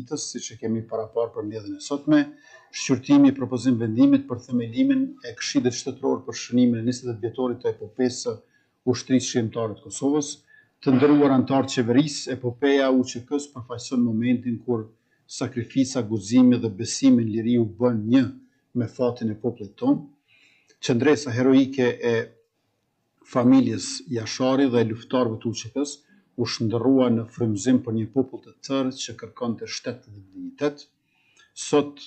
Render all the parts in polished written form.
ditës, siç e kemi paraparë për mbledhjen e sotme, shqyrtimi i propozim vendimit për themelimin e Këshillit Shtetëror për shënimin e 28 vjetorit të epopesë së ushtrisë shqiptare të Kosovës. Të nderuar anëtar të qeverisë, epopeja e UÇK-s përfaqëson momentin kur sakrifica, guzimi dhe besimi në liri u bën një me fatin e popullit tonë. Qëndresa heroike e familjes Jashari dhe luftarëve të UÇK-s u shndërrua në frymëzim për një popull të tërë që kërkonte shtet dhe dinjitet. Sot,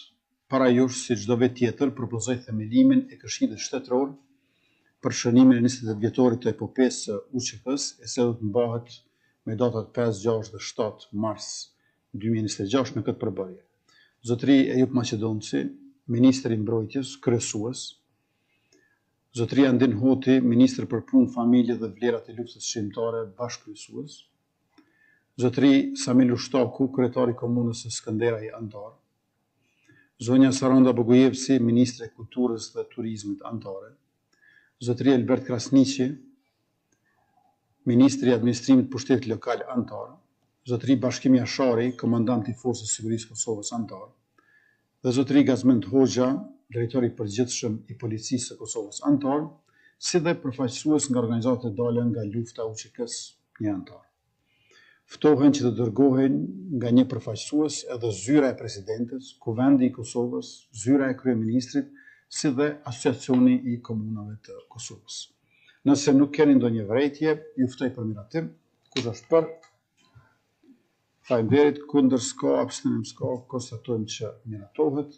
para jush, si çdo vit tjetër, propozoj themelimin e Këshillit Shtetëror për shënimin e 28 vjetorit të epopesë së UÇK-s, e se do të mbahet me datat 5, 6 dhe 7 mars 2026 në këtë përbërje. Zotëri Ejup Maqedonci, Ministri i Mbrojtjes, kryesues, Zotëria Ndin Hoti, Ministër për Punë, Familje dhe Vlerat e Luftës Shqiptare, bashkëkryesues, Zotëri Samil Ushtaku, kryetari i Komunës së Skënderaj, antar, Zonja Saranda Bogujevci, Ministre e Kulturës dhe Turizmit, antare, Zotëri Albert Krasniqi, Ministri i Administrimit Pushtetit Lokal, antar, Zotëri Bashkim Jashari, Komandant i Forcës së Sigurisë Kosovës, antar, dhe Zotëri Gazmend Hoxha, Drejtori i Përgjithshëm i Policisë së Kosovës, antar, si dhe përfaqësues nga organizatat e dalë nga lufta UÇK-s, një antar. Ftohen që të dërgohen nga një përfaqësues edhe zyra e Presidentes, Kuvendi i Kosovës, zyra e Kryeministrit, si dhe Asociacioni i Komunave të Kosovës. Nëse nuk keni ndonjë vërejtje, ju ftoj për miratim. Kush është për? Faleminderit. Kundër s'ka, abstenim s'ka, konstatojmë që miratohet.